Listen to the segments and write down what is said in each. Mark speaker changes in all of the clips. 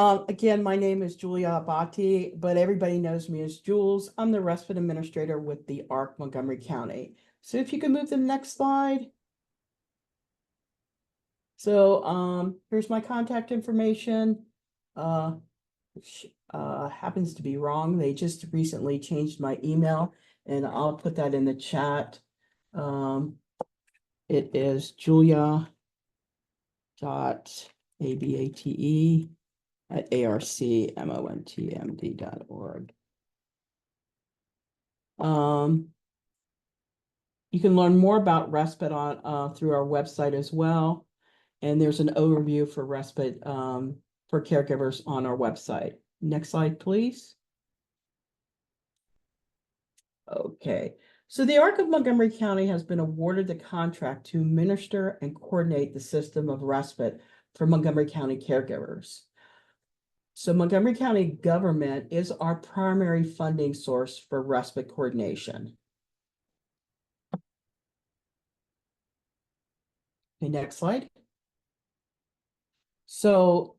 Speaker 1: Again, my name is Julia Abate, but everybody knows me as Julz. I'm the Respite Administrator with the ARC Montgomery County. So if you could move to the next slide. So here's my contact information. Which happens to be wrong. They just recently changed my email, and I'll put that in the chat. It is julia.abate@arcmontmd.org. You can learn more about respite on through our website as well. And there's an overview for respite for caregivers on our website. Next slide, please. Okay, so the ARC of Montgomery County has been awarded the contract to administer and coordinate the system of respite for Montgomery County caregivers. So Montgomery County government is our primary funding source for respite coordination. Okay, next slide. So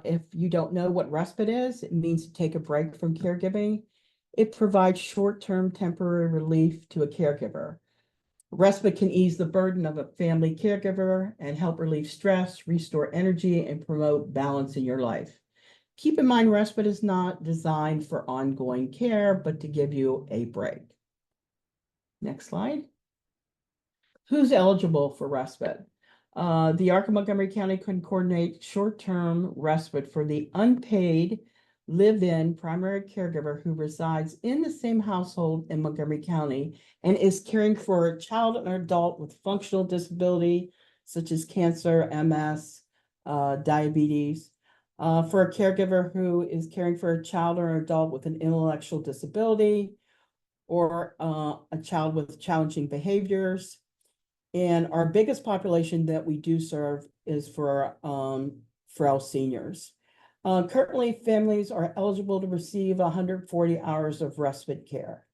Speaker 1: if you don't know what respite is, it means to take a break from caregiving. It provides short-term temporary relief to a caregiver. Respite can ease the burden of a family caregiver and help relieve stress, restore energy, and promote balance in your life. Keep in mind, respite is not designed for ongoing care, but to give you a break. Next slide. Who's eligible for respite? The ARC of Montgomery County can coordinate short-term respite for the unpaid live-in primary caregiver who resides in the same household in Montgomery County and is caring for a child or adult with functional disability, such as cancer, MS, diabetes. For a caregiver who is caring for a child or adult with an intellectual disability, or a child with challenging behaviors. And our biggest population that we do serve is for frail seniors. Currently, families are eligible to receive 140 hours of respite care.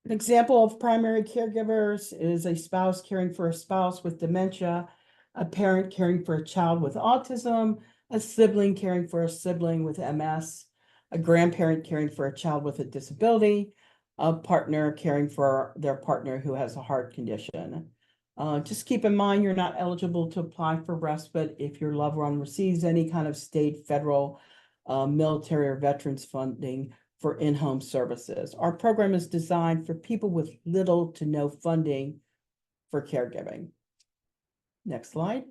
Speaker 1: An example of primary caregivers is a spouse caring for a spouse with dementia, a parent caring for a child with autism, a sibling caring for a sibling with MS, a grandparent caring for a child with a disability, a partner caring for their partner who has a heart condition. Just keep in mind, you're not eligible to apply for respite if your loved one receives any kind of state, federal, military, or veterans funding for in-home services. Our program is designed for people with little to no funding for caregiving. Next slide.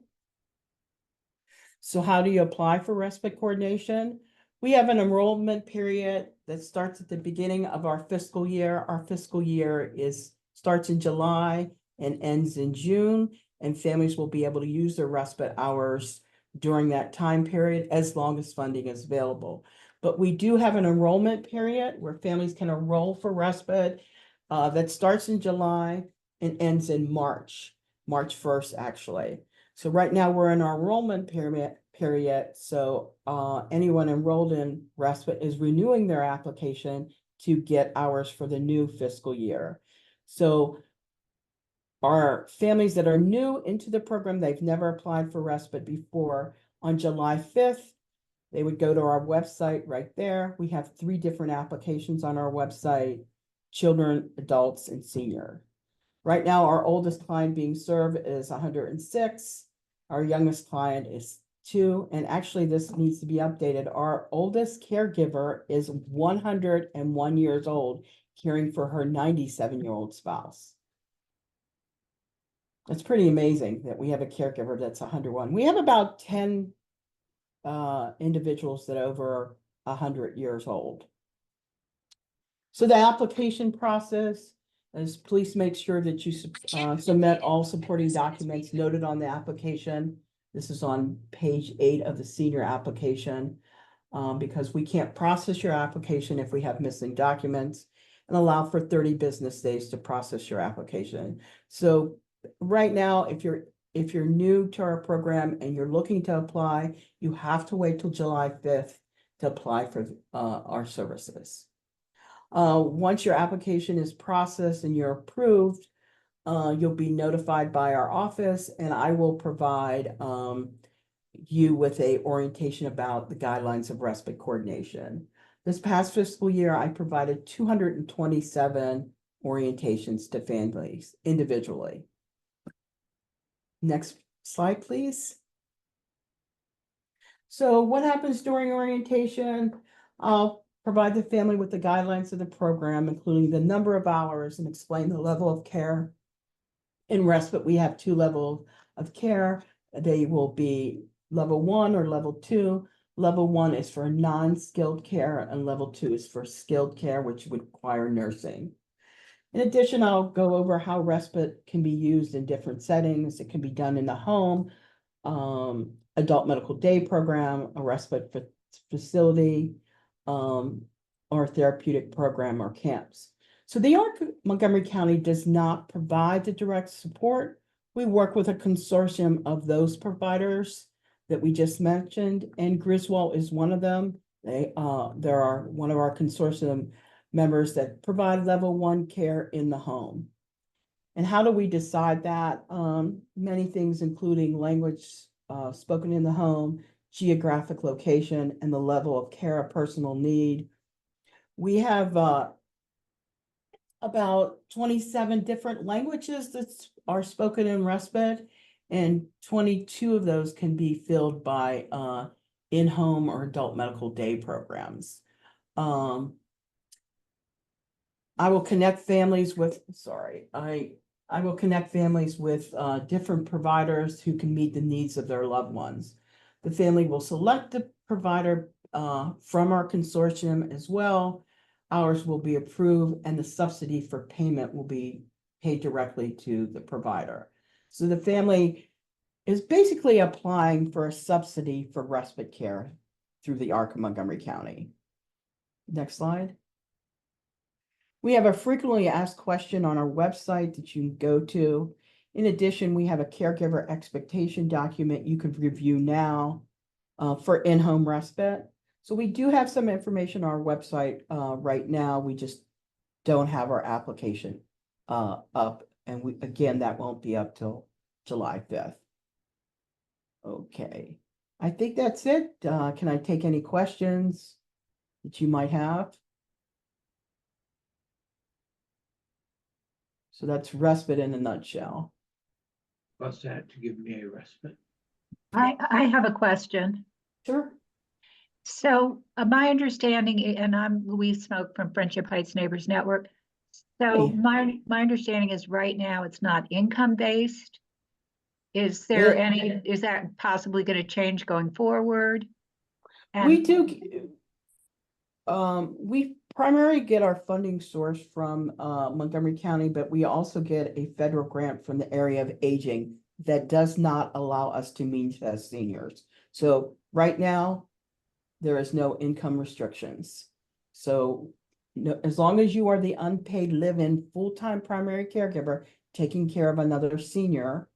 Speaker 1: So how do you apply for respite coordination? We have an enrollment period that starts at the beginning of our fiscal year. Our fiscal year starts in July and ends in June, and families will be able to use their respite hours during that time period as long as funding is available. But we do have an enrollment period where families can enroll for respite that starts in July and ends in March 1st, actually. So right now we're in our enrollment period. So anyone enrolled in respite is renewing their application to get hours for the new fiscal year. So our families that are new into the program, they've never applied for respite before, on July 5th, they would go to our website right there. We have 3 different applications on our website: children, adults, and senior. Right now, our oldest client being served is 106. Our youngest client is 2. And actually, this needs to be updated. Our oldest caregiver is 101 years old, caring for her 97-year-old spouse. It's pretty amazing that we have a caregiver that's 101. We have about 10 individuals that are over 100 years old. So the application process is, please make sure that you submit all supporting documents noted on the application. This is on page 8 of the senior application, because we can't process your application if we have missing documents, and allow for 30 business days to process your application. So right now, if you're new to our program and you're looking to apply, you have to wait till July 5th to apply for our services. Once your application is processed and you're approved, you'll be notified by our office, and I will provide you with a orientation about the guidelines of respite coordination. This past fiscal year, I provided 227 orientations to families individually. Next slide, please. So what happens during orientation? I'll provide the family with the guidelines of the program, including the number of hours, and explain the level of care. In respite, we have 2 levels of care. They will be level 1 or level 2. Level 1 is for non-skilled care, and level 2 is for skilled care, which would require nursing. In addition, I'll go over how respite can be used in different settings. It can be done in the home, adult medical day program, a respite facility, or therapeutic program or camps. So the Montgomery County does not provide the direct support. We work with a consortium of those providers that we just mentioned, and Griswold is one of them. There are one of our consortium members that provide level 1 care in the home. And how do we decide that? Many things, including language spoken in the home, geographic location, and the level of care a person will need. We have about 27 different languages that are spoken in respite, and 22 of those can be filled by in-home or adult medical day programs. I will connect families with, I will connect families with different providers who can meet the needs of their loved ones. The family will select the provider from our consortium as well. Ours will be approved, and the subsidy for payment will be paid directly to the provider. So the family is basically applying for a subsidy for respite care through the ARC of Montgomery County. Next slide. We have a frequently asked question on our website that you can go to. In addition, we have a caregiver expectation document you could review now for in-home respite. So we do have some information on our website right now. We just don't have our application up. And again, that won't be up till July 5th. Okay, I think that's it. Can I take any questions that you might have? So that's respite in a nutshell.
Speaker 2: What's that to give me a respite?
Speaker 3: I have a question.
Speaker 1: Sure.
Speaker 3: So my understanding, and I'm Louise Smoke from Friendship Heights Neighbors Network. So
Speaker 1: Hey.
Speaker 3: my understanding is right now it's not income based. Is there is that possibly going to change going forward? And
Speaker 1: We do. We primarily get our funding source from Montgomery County, but we also get a federal grant from the area of aging that does not allow us to meet as seniors. So right now, there is no income restrictions. So as long as you are the unpaid live-in full-time primary caregiver taking care of another senior,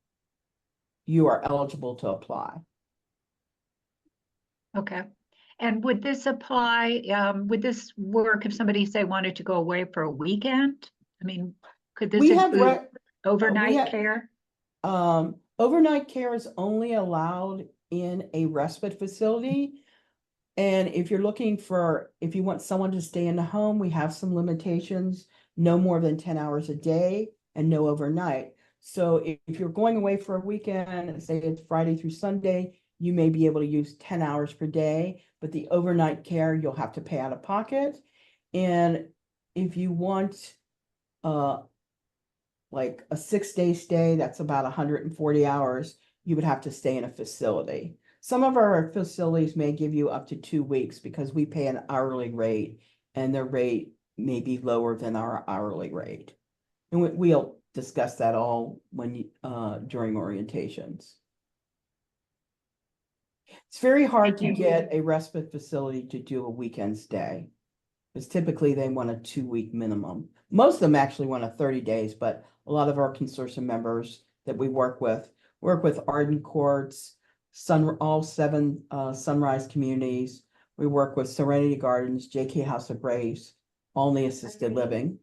Speaker 1: you are eligible to apply.
Speaker 3: okay. And would this apply, would this work if somebody, say, wanted to go away for a weekend? I mean, could this include overnight care?
Speaker 1: Overnight care is only allowed in a respite facility. And if you're looking for, if you want someone to stay in the home, we have some limitations, no more than 10 hours a day and no overnight. So if you're going away for a weekend, say it's Friday through Sunday, you may be able to use 10 hours per day, but the overnight care, you'll have to pay out of pocket. And if you want like a 6-day stay, that's about 140 hours, you would have to stay in a facility. Some of our facilities may give you up to 2 weeks because we pay an hourly rate and their rate may be lower than our hourly rate. And we'll discuss that all when during orientations. It's very hard to get a respite facility to do a weekend stay, because typically they want a 2-week minimum. Most of them actually want a 30 days, but a lot of our consortium members that we work with Arden Courts, all 7 Sunrise communities. We work with Serenity Gardens, JK House of Grace, Olney Assisted Living,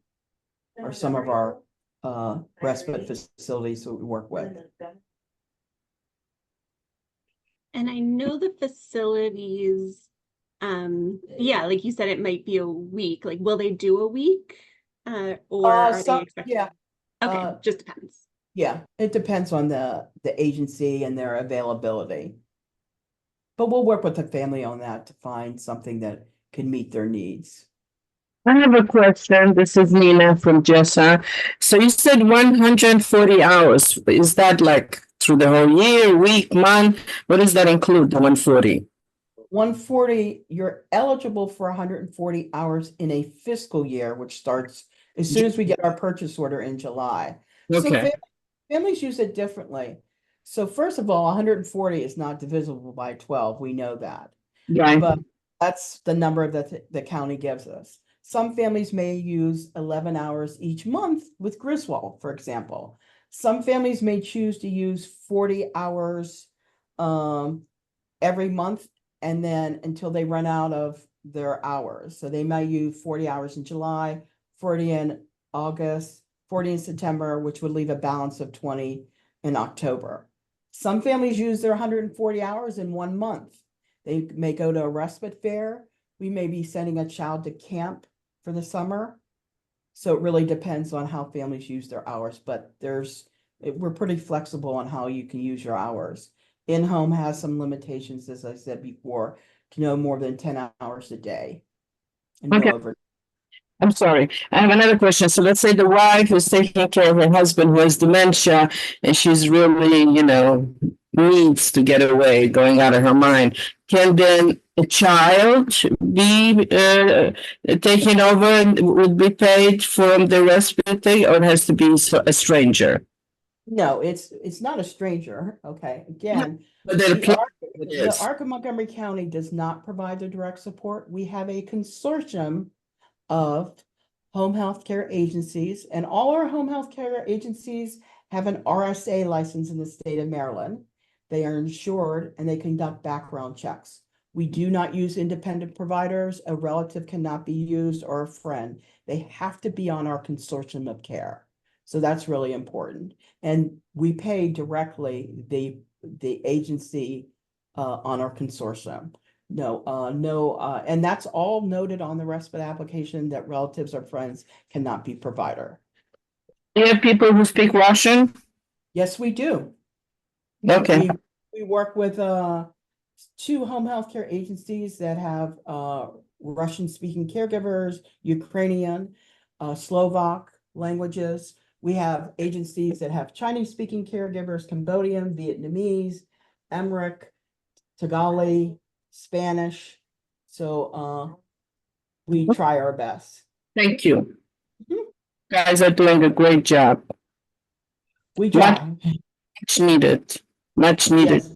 Speaker 1: are some of our respite facilities that we work with.
Speaker 4: And I know the facilities, yeah, like you said, it might be a week. Like, will they do a week? Or are they expected?
Speaker 1: Yeah,
Speaker 4: Okay, just depends.
Speaker 1: yeah, it depends on the agency and their availability. But we'll work with the family on that to find something that can meet their needs.
Speaker 5: I have a question. This is Nina from Jessa. So you said 140 hours. Is that like through the whole year, week, month? What does that include, the 140?
Speaker 1: 140, you're eligible for 140 hours in a fiscal year, which starts as soon as we get our purchase order in July. So
Speaker 5: Okay.
Speaker 1: families use it differently. So first of all, 140 is not divisible by 12. We know that.
Speaker 5: Right.
Speaker 1: But that's the number that the county gives us. Some families may use 11 hours each month with Griswold, for example. Some families may choose to use 40 hours every month, and then until they run out of their hours. So they may use 40 hours in July, 40 in August, 40 in September, which would leave a balance of 20 in October. Some families use their 140 hours in 1 month. They may go to a respite fair. We may be sending a child to camp for the summer. So it really depends on how families use their hours, but we're pretty flexible on how you can use your hours. In-home has some limitations, as I said before, to no more than 10 hours a day. And
Speaker 5: Okay.
Speaker 1: no over.
Speaker 5: I'm sorry. I have another question. So let's say the wife is taking care of her husband who has dementia, and she's really, needs to get away, going out of her mind. Can then a child be taken over and would be paid for the respite thing, or it has to be a stranger?
Speaker 1: No, it's not a stranger. Okay, again,
Speaker 5: But then
Speaker 1: the Arc of Montgomery County does not provide the direct support. We have a consortium of home health care agencies, and all our home health care agencies have an RSA license in the state of Maryland. They are insured and they conduct background checks. We do not use independent providers. A relative cannot be used, or a friend. They have to be on our consortium of care. So that's really important. And we pay directly the agency on our consortium. And that's all noted on the respite application, that relatives or friends cannot be provider.
Speaker 5: Do you have people who speak Russian?
Speaker 1: Yes, we do.
Speaker 5: Okay.
Speaker 1: We work with 2 home health care agencies that have Russian speaking caregivers, Ukrainian, Slovak languages. We have agencies that have Chinese speaking caregivers, Cambodian, Vietnamese, Amharic, Tagalog, Spanish. So we try our best.
Speaker 5: Thank you. Guys are doing a great job.
Speaker 1: We try.
Speaker 5: Much needed. Much needed.
Speaker 1: Yes.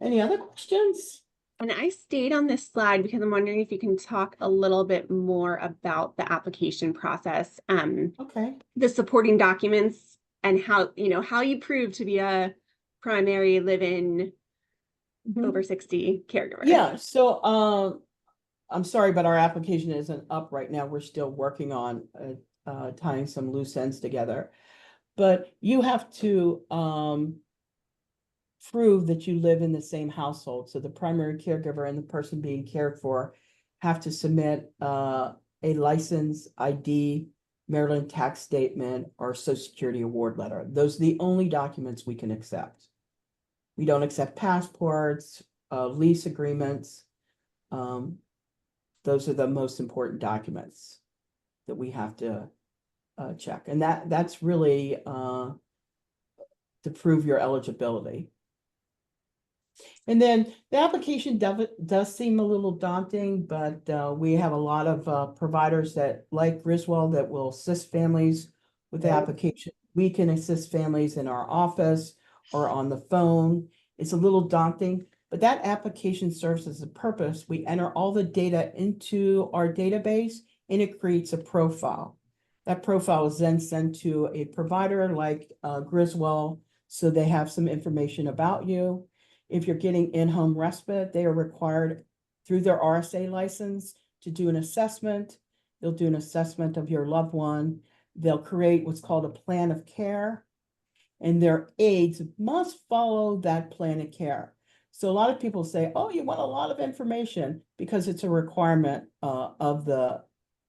Speaker 1: Any other questions?
Speaker 4: And I stayed on this slide because I'm wondering if you can talk a little bit more about the application process.
Speaker 1: Okay.
Speaker 4: The supporting documents and how you prove to be a primary live-in over 60 caregiver.
Speaker 1: Yeah. So I'm sorry, but our application isn't up right now. We're still working on tying some loose ends together. But you have to prove that you live in the same household. So the primary caregiver and the person being cared for have to submit a license, ID, Maryland tax statement, or Social Security award letter. Those are the only documents we can accept. We don't accept passports, lease agreements. Those are the most important documents that we have to check. And that's really to prove your eligibility. And then the application does seem a little daunting, but we have a lot of providers that, like Griswold, that will assist families with the application. We can assist families in our office or on the phone. It's a little daunting, but that application serves as a purpose. We enter all the data into our database and it creates a profile. That profile is then sent to a provider like Griswold, so they have some information about you. If you're getting in-home respite, they are required through their RSA license to do an assessment. They'll do an assessment of your loved one. They'll create what's called a plan of care. and their aides must follow that plan of care. So a lot of people say, oh, you want a lot of information because it's a requirement of their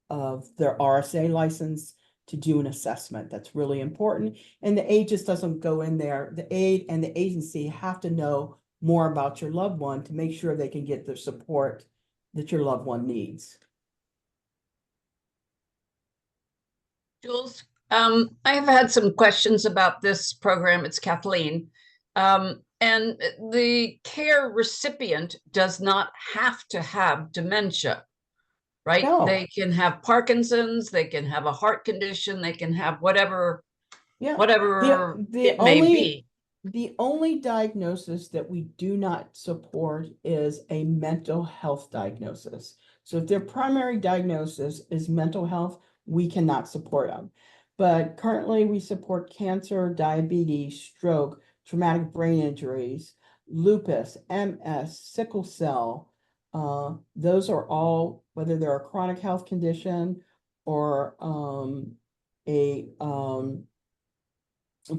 Speaker 1: RSA license to do an assessment. That's really important. And the aide just doesn't go in there. The aide and the agency have to know more about your loved one to make sure they can get the support that your loved one needs.
Speaker 6: Julz, I have had some questions about this program. It's Kathleen. And the care recipient does not have to have dementia, right?
Speaker 1: No.
Speaker 6: They can have Parkinson's, they can have a heart condition, they can have whatever, whatever it may be.
Speaker 1: The only diagnosis that we do not support is a mental health diagnosis. So if their primary diagnosis is mental health, we cannot support them. But currently we support cancer, diabetes, stroke, traumatic brain injuries, lupus, MS, sickle cell. Those are all, whether they're a chronic health condition or a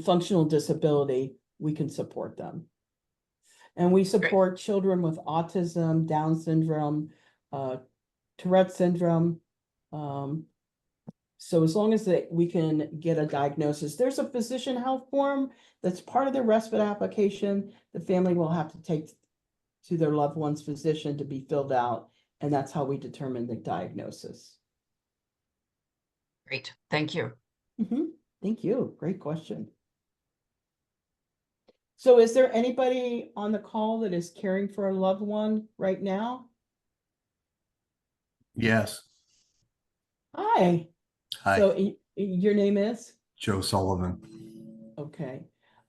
Speaker 1: functional disability, we can support them. And we support children with autism, Down syndrome, Tourette syndrome. So as long as we can get a diagnosis, there's a physician health form that's part of the respite application. The family will have to take to their loved one's physician to be filled out, and that's how we determine the diagnosis.
Speaker 6: Great, thank you.
Speaker 1: Thank you, great question. So is there anybody on the call that is caring for a loved one right now?
Speaker 7: Yes.
Speaker 1: Hi.
Speaker 7: Hi.
Speaker 1: So your name is?
Speaker 7: Joe Sullivan.
Speaker 1: Okay.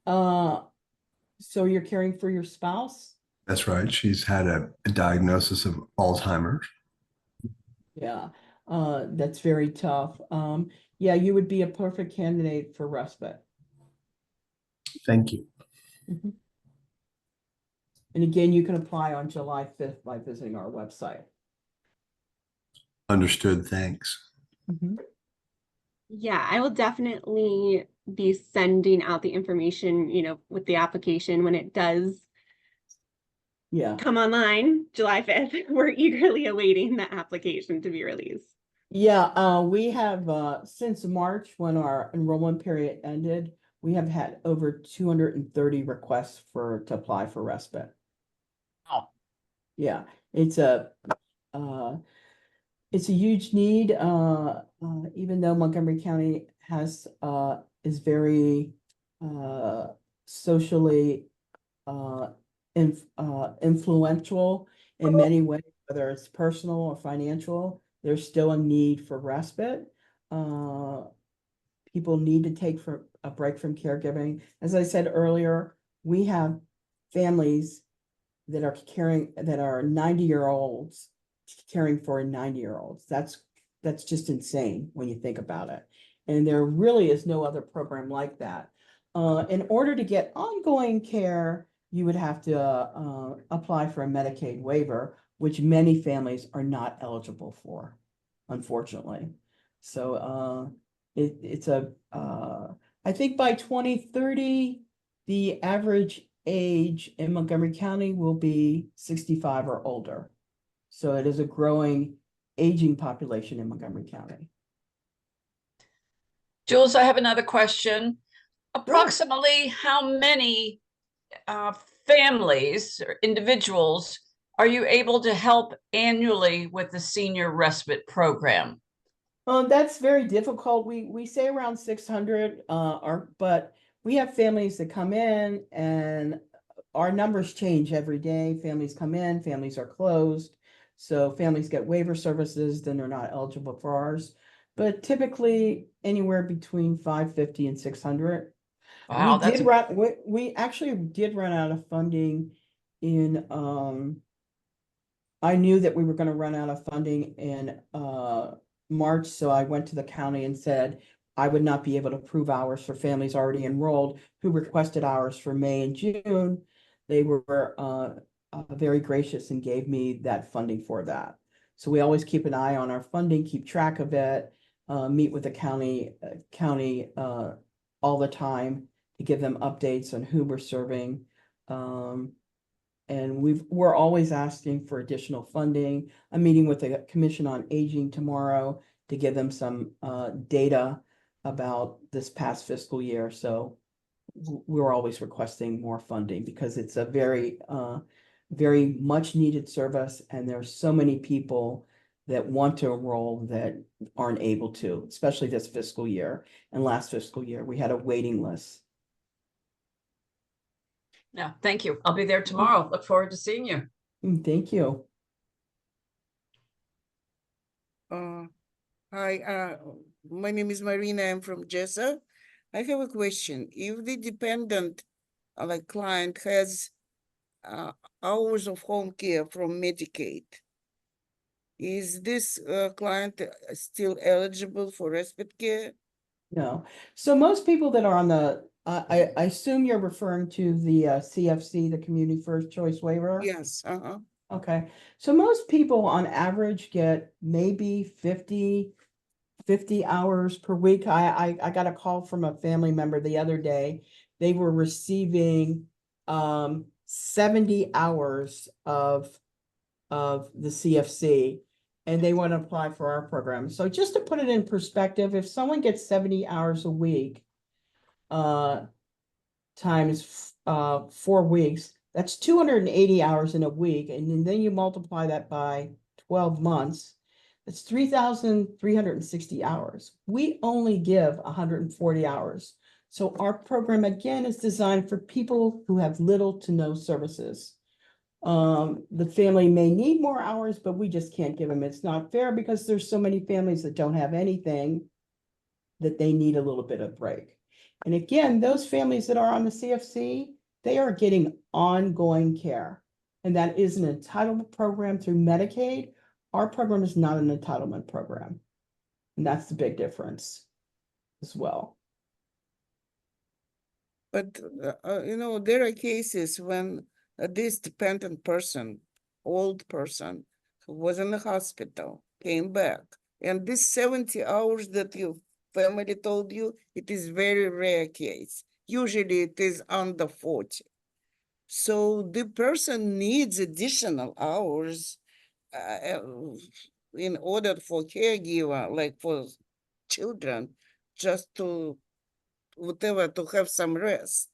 Speaker 1: So you're caring for your spouse?
Speaker 7: That's right. She's had a diagnosis of Alzheimer's.
Speaker 1: Yeah, that's very tough. Yeah, you would be a perfect candidate for respite.
Speaker 7: Thank you.
Speaker 1: And again, you can apply on July 5th by visiting our website.
Speaker 7: Understood. Thanks.
Speaker 4: Yeah, I will definitely be sending out the information, with the application when it does come online July 5th. We're eagerly awaiting the application to be released.
Speaker 1: Yeah, we have since March, when our enrollment period ended, we have had over 230 requests to apply for respite.
Speaker 6: Oh.
Speaker 1: Yeah, it's a huge need, even though Montgomery County is very socially influential in many ways, whether it's personal or financial. There's still a need for respite. People need to take a break from caregiving. As I said earlier, we have families that are 90-year-olds caring for 90-year-olds. That's just insane when you think about it. And there really is no other program like that. In order to get ongoing care, you would have to apply for a Medicaid waiver, which many families are not eligible for, unfortunately. So I think by 2030, the average age in Montgomery County will be 65 or older. So it is a growing aging population in Montgomery County.
Speaker 6: Julz, I have another question. Approximately how many families or individuals are you able to help annually with the senior respite program?
Speaker 1: That's very difficult. We say around 600, but we have families that come in and our numbers change every day. Families come in, families are closed. So families get waiver services, then they're not eligible for ours. But typically anywhere between 550 and 600.
Speaker 6: Wow,
Speaker 1: we actually did run out of funding in I knew that we were going to run out of funding in March, so I went to the county and said I would not be able to approve hours for families already enrolled who requested hours for May and June. They were very gracious and gave me that funding for that. So we always keep an eye on our funding, keep track of it, meet with the county all the time to give them updates on who we're serving. And we're always asking for additional funding. I'm meeting with the Commission on Aging tomorrow to give them some data about this past fiscal year. So we're always requesting more funding because it's a very, very much needed service. And there's so many people that want to enroll that aren't able to, especially this fiscal year. And last fiscal year, we had a waiting list.
Speaker 6: Yeah, thank you. I'll be there tomorrow. Look forward to seeing you.
Speaker 1: Thank you.
Speaker 8: Hi, my name is Marina. I'm from Jessa. I have a question. If the dependent, like client, has hours of home care from Medicaid, is this client still eligible for respite care?
Speaker 1: No. So most people that are on the, I assume you're referring to the CFC, the Community First Choice Waiver?
Speaker 8: Yes.
Speaker 1: Okay. So most people on average get maybe 50 hours per week. I got a call from a family member the other day. They were receiving 70 hours of the CFC, and they want to apply for our program. So just to put it in perspective, if someone gets 70 hours a week times 4 weeks, that's 280 hours in a week. And then you multiply that by 12 months, it's 3,360 hours. We only give 140 hours. So our program, again, is designed for people who have little to no services. The family may need more hours, but we just can't give them. It's not fair because there's so many families that don't have anything that they need a little bit of break. And again, those families that are on the CFC, they are getting ongoing care. And that is an entitlement program through Medicaid. Our program is not an entitlement program. And that's the big difference as well.
Speaker 8: But, there are cases when this dependent person, old person, who was in the hospital, came back. And this 70 hours that your family told you, it is very rare case. Usually it is under 40. So the person needs additional hours in order for caregiver, like for children, just to to have some rest.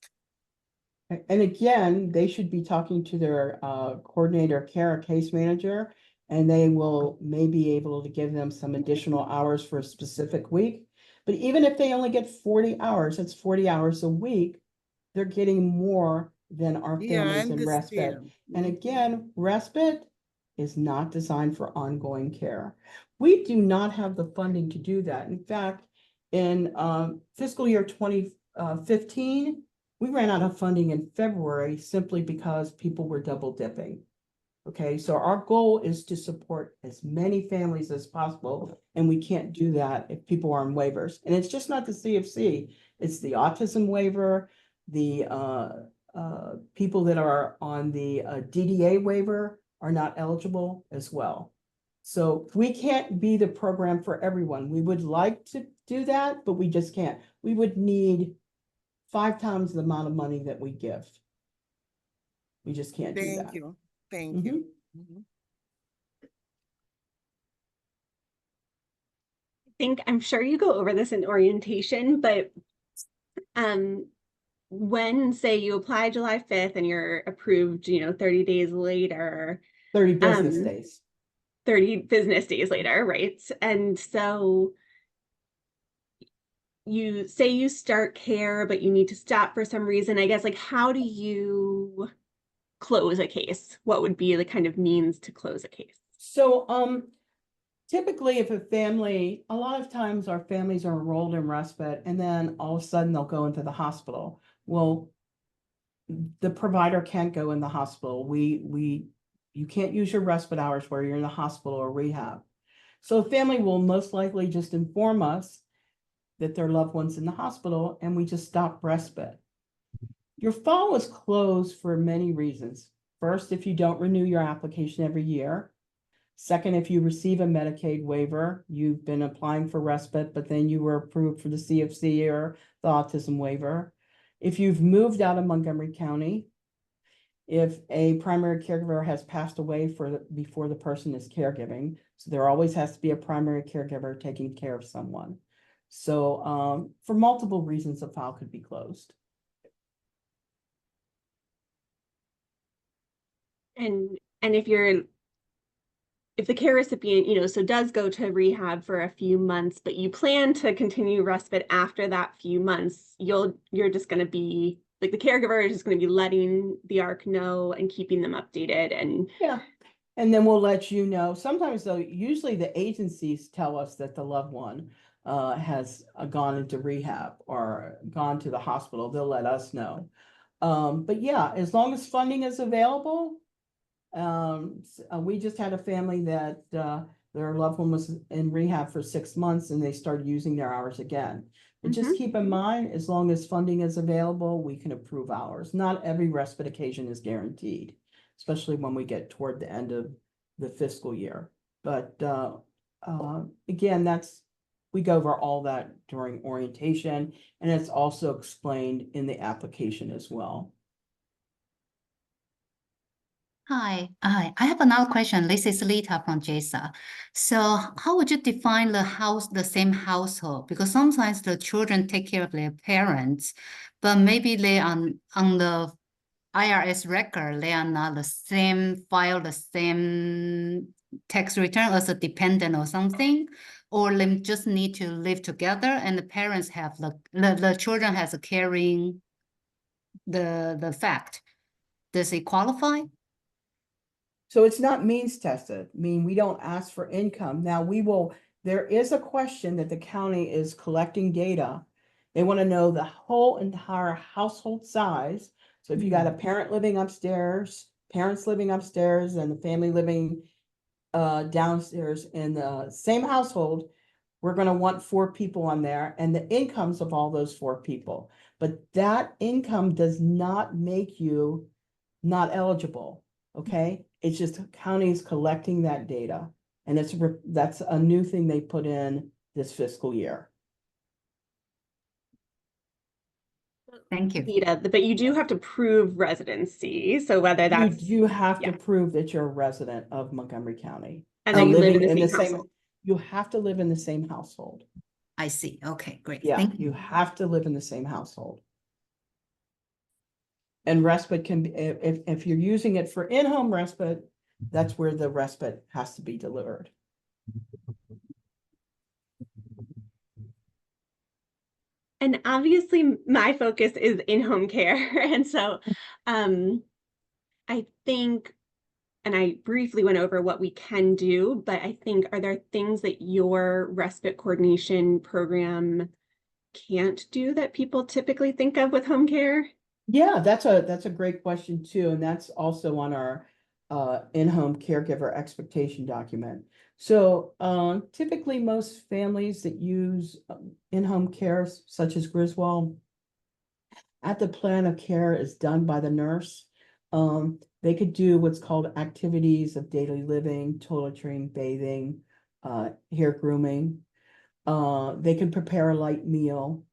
Speaker 1: And again, they should be talking to their coordinator, care, or case manager, and they will maybe able to give them some additional hours for a specific week. But even if they only get 40 hours, that's 40 hours a week, they're getting more than our families in respite. And again, respite is not designed for ongoing care. We do not have the funding to do that. In fact, in fiscal year 2015, we ran out of funding in February simply because people were double dipping. Okay, so our goal is to support as many families as possible, and we can't do that if people are on waivers. And it's just not the CFC, it's the autism waiver, the people that are on the DDA waiver are not eligible as well. So we can't be the program for everyone. We would like to do that, but we just can't. We would need 5 times the amount of money that we give. We just can't do that.
Speaker 8: Thank you. Thank you.
Speaker 4: I'm sure you go over this in orientation, but when, say, you apply July 5th and you're approved, 30 days later.
Speaker 1: 30 business days.
Speaker 4: 30 business days later, right? And so you say you start care, but you need to stop for some reason. I guess, like, how do you close a case? What would be the kind of means to close a case?
Speaker 1: So typically if a family, a lot of times our families are enrolled in respite and then all of a sudden they'll go into the hospital. Well, the provider can't go in the hospital. You can't use your respite hours where you're in the hospital or rehab. So a family will most likely just inform us that their loved one's in the hospital and we just stop respite. Your file is closed for many reasons. First, if you don't renew your application every year. Second, if you receive a Medicaid waiver, you've been applying for respite, but then you were approved for the CFC or the autism waiver. If you've moved out of Montgomery County, if a primary caregiver has passed away before the person is caregiving, so there always has to be a primary caregiver taking care of someone. So for multiple reasons, a file could be closed.
Speaker 4: And if the care recipient, you know, so does go to rehab for a few months, but you plan to continue respite after that few months, you're just going to be like, the caregiver is just going to be letting the ARC know and keeping them updated. And
Speaker 1: yeah, and then we'll let you know. Sometimes though, usually the agencies tell us that the loved one has gone into rehab or gone to the hospital. They'll let us know. But yeah, as long as funding is available. We just had a family that their loved one was in rehab for 6 months and they started using their hours again. But just keep in mind, as long as funding is available, we can approve hours. Not every respite occasion is guaranteed, especially when we get toward the end of the fiscal year. But again, we go over all that during orientation, and it's also explained in the application as well.
Speaker 9: Hi, I have another question. This is Lita from JSA. So how would you define the same household? Because sometimes the children take care of their parents, but maybe they are on the IRS record, they are not the same file, the same tax return as a dependent or something, or they just need to live together and the parents have the children has a carrying the fact. Does it qualify?
Speaker 1: So it's not means tested. I mean, we don't ask for income. Now there is a question that the county is collecting data. They want to know the whole entire household size. So if you got a parent living upstairs, parents living upstairs, and the family living downstairs in the same household, we're going to want 4 people on there and the incomes of all those 4 people. But that income does not make you not eligible. Okay, it's just counties collecting that data, and that's a new thing they put in this fiscal year.
Speaker 9: Thank you.
Speaker 4: Data, but you do have to prove residency. So whether that's
Speaker 1: you have to prove that you're a resident of Montgomery County
Speaker 4: and that you live in the same
Speaker 1: same.
Speaker 4: household.
Speaker 1: You have to live in the same household.
Speaker 9: I see. Okay, great.
Speaker 1: Yeah,
Speaker 9: Thank you.
Speaker 1: you have to live in the same household. And respite can be, if you're using it for in-home respite, that's where the respite has to be delivered.
Speaker 4: And obviously my focus is in-home care. And so I think, and I briefly went over what we can do, but I think, are there things that your respite coordination program can't do that people typically think of with home care?
Speaker 1: Yeah, that's a great question too. And that's also on our in-home caregiver expectation document. So typically most families that use in-home care, such as Griswold, at the plan of care is done by the nurse. They could do what's called activities of daily living, toiletry, bathing, hair grooming. They can prepare a light meal.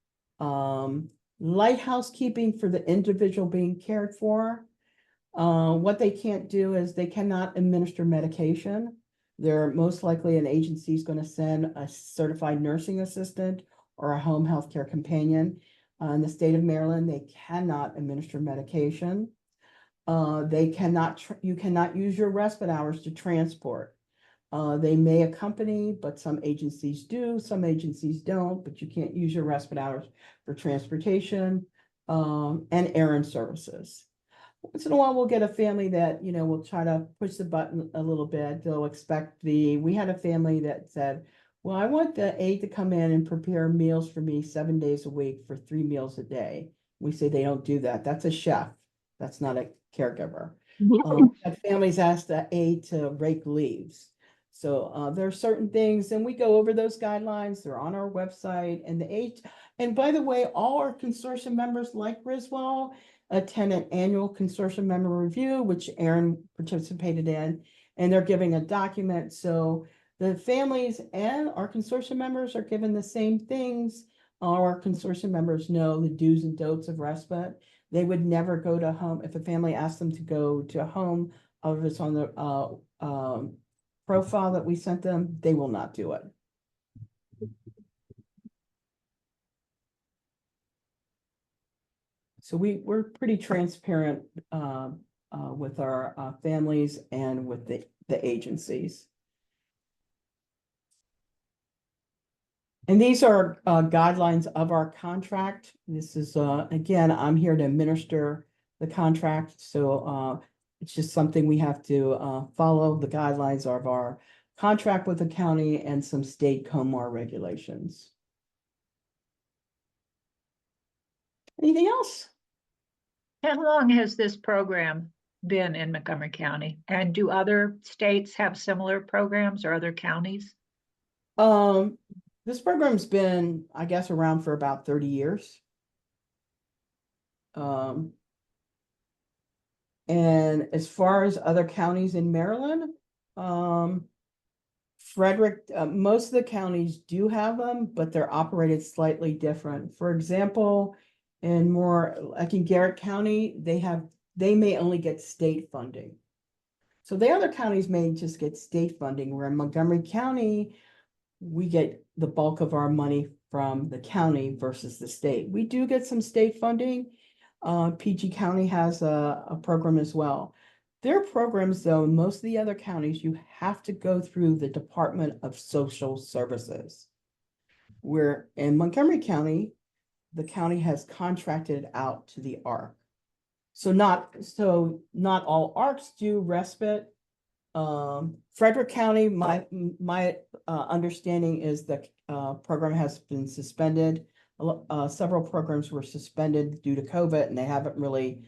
Speaker 1: Light housekeeping for the individual being cared for. What they can't do is they cannot administer medication. They're most likely an agency is going to send a certified nursing assistant or a home health care companion. In the state of Maryland, they cannot administer medication. You cannot use your respite hours to transport. They may accompany, but some agencies do, some agencies don't, but you can't use your respite hours for transportation and errand services. Once in a while, we'll get a family that, will try to push the button a little bit. They'll expect we had a family that said, well, I want the aide to come in and prepare meals for me 7 days a week for 3 meals a day. We say they don't do that. That's a chef. That's not a caregiver. Families ask the aide to rake leaves. So there are certain things, and we go over those guidelines. They're on our website, and the aide. And by the way, all our consortium members like Griswold attend an annual consortium member review, which Erin participated in, and they're giving a document. So the families and our consortium members are given the same things our consortium members know the do's and don'ts of respite. They would never go to home, if a family asked them to go to a home, if it's on the profile that we sent them, they will not do it. So we're pretty transparent with our families and with the agencies. And these are guidelines of our contract. This is, again, I'm here to administer the contract. So it's just something we have to follow the guidelines of our contract with the county and some state COMAR regulations. Anything else?
Speaker 3: How long has this program been in Montgomery County? And do other states have similar programs or other counties?
Speaker 1: This program's been, I guess, around for about 30 years. And as far as other counties in Maryland, Frederick, most of the counties do have them, but they're operated slightly different. For example, in more like in Garrett County, they may only get state funding. So the other counties may just get state funding, where in Montgomery County, we get the bulk of our money from the county versus the state. We do get some state funding. PG County has a program as well. Their programs, though, in most of the other counties, you have to go through the Department of Social Services. Where in Montgomery County, the county has contracted out to the ARC. So not all ARCs do respite. Frederick County, my understanding is the program has been suspended. Several programs were suspended due to COVID, and they haven't really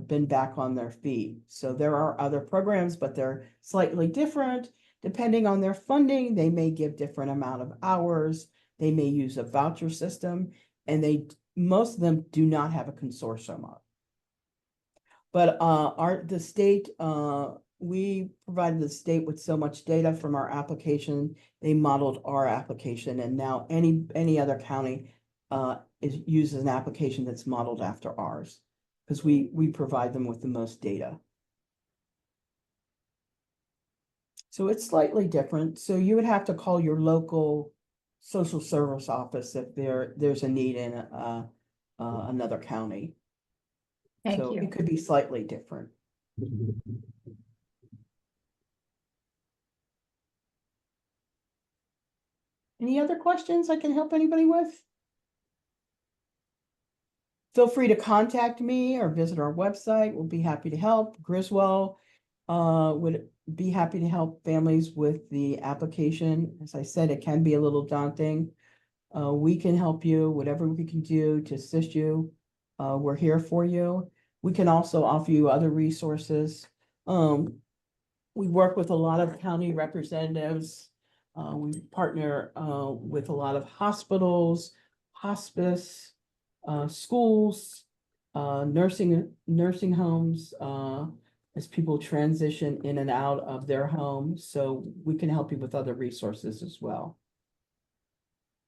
Speaker 1: been back on their feet. So there are other programs, but they're slightly different. Depending on their funding, they may give different amount of hours. They may use a voucher system, and most of them do not have a consortium. But the state, we provided the state with so much data from our application, they modeled our application, and now any other county uses an application that's modeled after ours, because we provide them with the most data. So it's slightly different. So you would have to call your local social service office if there's a need in another county.
Speaker 3: Thank
Speaker 1: So
Speaker 3: you.
Speaker 1: it could be slightly different. Any other questions I can help anybody with? Feel free to contact me or visit our website. We'll be happy to help. Griswold would be happy to help families with the application. As I said, it can be a little daunting. We can help you, whatever we can do to assist you. We're here for you. We can also offer you other resources. We work with a lot of county representatives. We partner with a lot of hospitals, hospice, schools, nursing homes, as people transition in and out of their homes. So we can help you with other resources as well.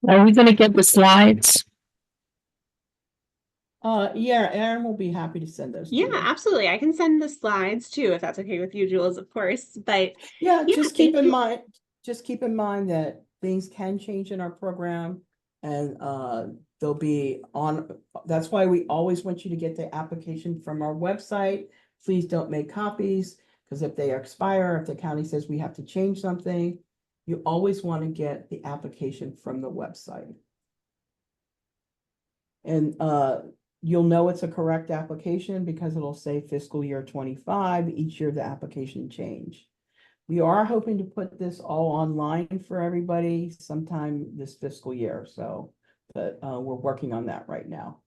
Speaker 5: Are we gonna get the slides?
Speaker 1: Yeah, Erin will be happy to send those to you.
Speaker 4: Yeah, absolutely. I can send the slides too, if that's okay with you, Julz, of course. But
Speaker 1: Yeah,
Speaker 4: yeah,
Speaker 1: just keep
Speaker 4: thank
Speaker 1: in
Speaker 4: you.
Speaker 1: mind, that things can change in our program, and they'll be on. That's why we always want you to get the application from our website. Please don't make copies, because if they expire, if the county says we have to change something, you always want to get the application from the website. And you'll know it's a correct application because it'll say fiscal year 25, each year the application change. We are hoping to put this all online for everybody sometime this fiscal year, so, but we're working on that right now.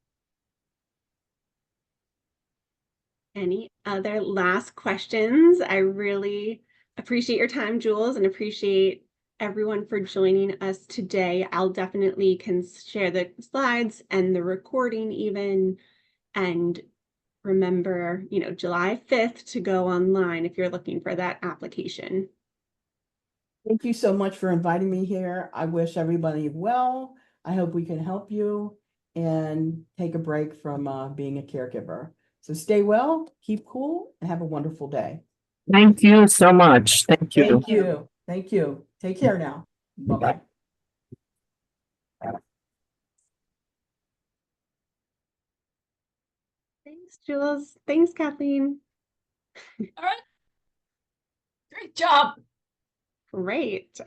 Speaker 4: Any other last questions? I really appreciate your time, Julz, and appreciate everyone for joining us today. I'll definitely share the slides and the recording even, and remember, July 5th to go online if you're looking for that application.
Speaker 1: Thank you so much for inviting me here. I wish everybody well. I hope we can help you and take a break from being a caregiver. So stay well, keep cool, and have a wonderful day.
Speaker 5: Thank you so much. Thank you.
Speaker 1: Thank you. Thank you. Take care now. Bye-bye.
Speaker 4: Thanks, Julz. Thanks, Kathleen.
Speaker 6: All right. Great job.
Speaker 4: Great.